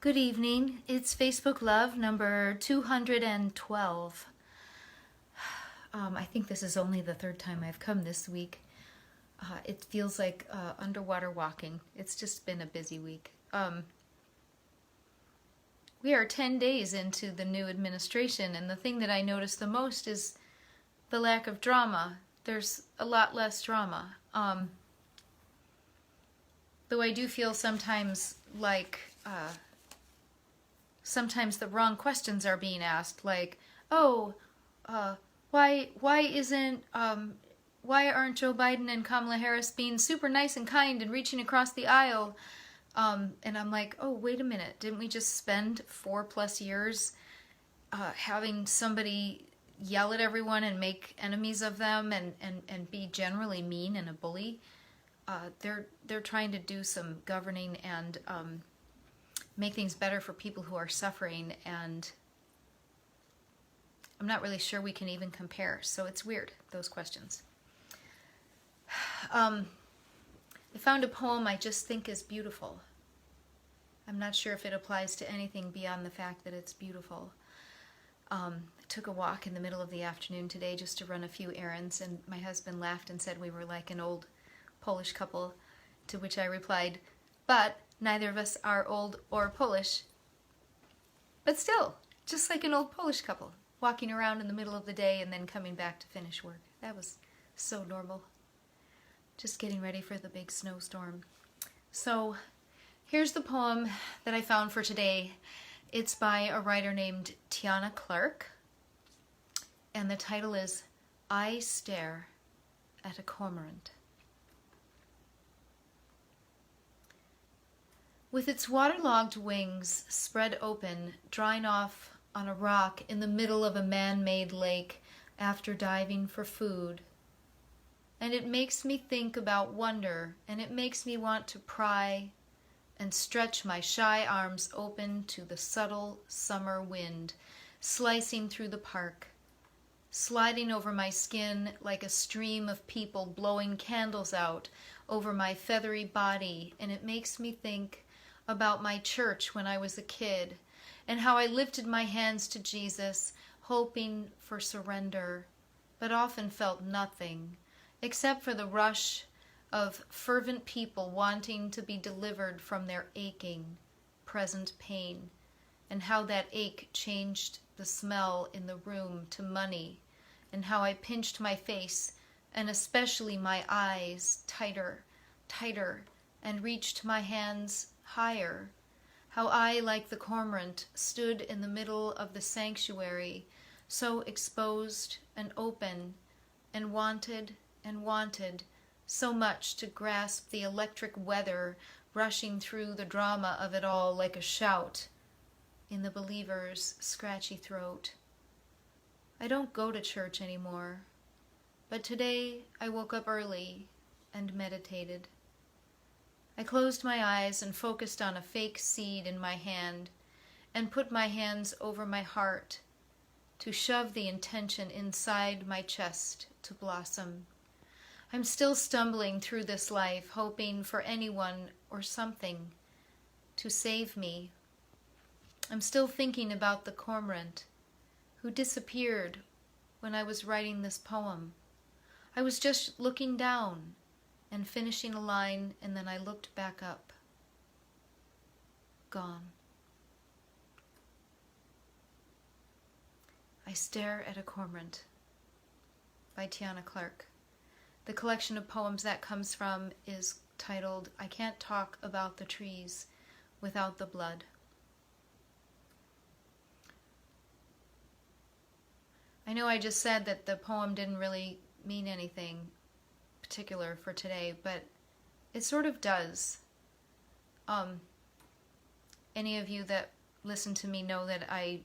Good evening. It's Facebook Love number 212. I think this is only the third time I've come this week. It feels like underwater walking. It's just been a busy week. We are 10 days into the new administration, and the thing that I notice the most is the lack of drama. There's a lot less drama. Though I do feel sometimes like sometimes the wrong questions are being asked, like, why aren't Joe Biden and Kamala Harris being super nice and kind and reaching across the aisle? And I'm like, oh, wait a minute, didn't we just spend 4+ years having somebody yell at everyone and make enemies of them and be generally mean and a bully? They're trying to do some governing and make things better for people who are suffering, and I'm not really sure we can even compare, so it's weird, those questions. I found a poem I just think is beautiful. I'm not sure if it applies to anything beyond the fact that it's beautiful. I took a walk in the middle of the afternoon today just to run a few errands, and my husband laughed and said we were like an old Polish couple, to which I replied, but neither of us are old or Polish. But still, just like an old Polish couple, walking around in the middle of the day and then coming back to finish work. That was so normal. Just getting ready for the big snowstorm. So here's the poem that I found for today. It's by a writer named Tiana Clark, and the title is I Stare at a Cormorant. With its waterlogged wings spread open, drying off on a rock in the middle of a man-made lake after diving for food. And it makes me think about wonder, and it makes me want to pry and stretch my shy arms open to the subtle summer wind, slicing through the park, sliding over my skin like a stream of people blowing candles out over my feathery body, and it makes me think about my church when I was a kid, and how I lifted my hands to Jesus, hoping for surrender, but often felt nothing, except for the rush of fervent people wanting to be delivered from their aching, present pain, and how that ache changed the smell in the room to money, and how I pinched my face, and especially my eyes, tighter, tighter, and reached my hands higher, how I, like the cormorant, stood in the middle of the sanctuary, so exposed and open, and wanted so much to grasp the electric weather rushing through the drama of it all like a shout in the believer's scratchy throat. I don't go to church anymore, but today I woke up early and meditated. I closed my eyes and focused on a fake seed in my hand and put my hands over my heart to shove the intention inside my chest to blossom. I'm still stumbling through this life, hoping for anyone or something to save me. I'm still thinking about the cormorant who disappeared when I was writing this poem. I was just looking down and finishing a line, and then I looked back up. Gone. I Stare at a Cormorant by Tiana Clark. The collection of poems that comes from is titled I Can't Talk About the Trees Without the Blood. I know I just said that the poem didn't really mean anything particular for today, but it sort of does. Any of you that listen to me know that I'm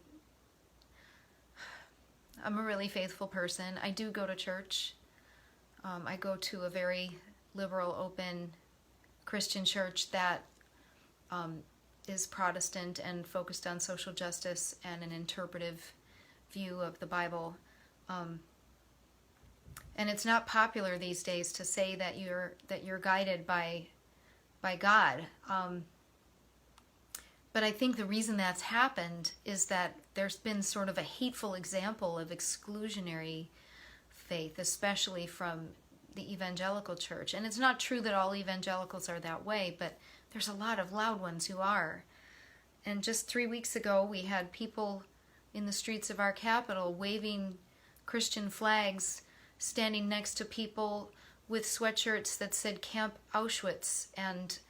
a really faithful person. I do go to church. I go to a very liberal, open Christian church that is Protestant and focused on social justice and an interpretive view of the Bible. And it's not popular these days to say that you're guided by God. But I think the reason that's happened is that there's been sort of a hateful example of exclusionary faith, especially from the evangelical church. And it's not true that all evangelicals are that way, but there's a lot of loud ones who are. And just 3 weeks ago, we had people in the streets of our capital waving Christian flags, standing next to people with sweatshirts that said Camp Auschwitz, and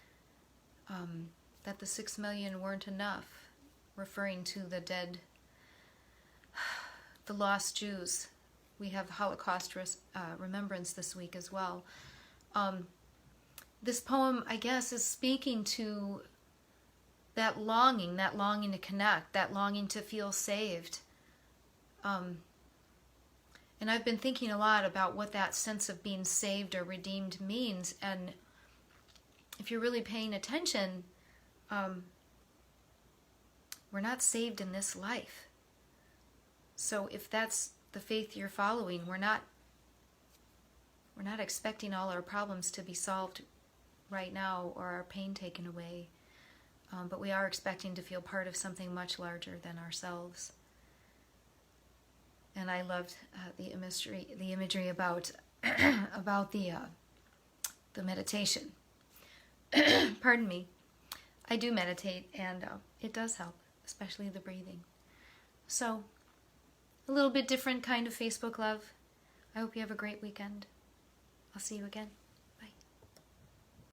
that the 6 million weren't enough, referring to the dead, the lost Jews. We have Holocaust remembrance this week as well. This poem, I guess, is speaking to that longing to connect, that longing to feel saved. And I've been thinking a lot about what that sense of being saved or redeemed means. And if you're really paying attention, we're not saved in this life. So if that's the faith you're following, we're not expecting all our problems to be solved right now or our pain taken away. But we are expecting to feel part of something much larger than ourselves. And I loved the imagery about about the meditation. Pardon me. I do meditate, and it does help, especially the breathing. So, a little bit different kind of Facebook love. I hope you have a great weekend. I'll see you again.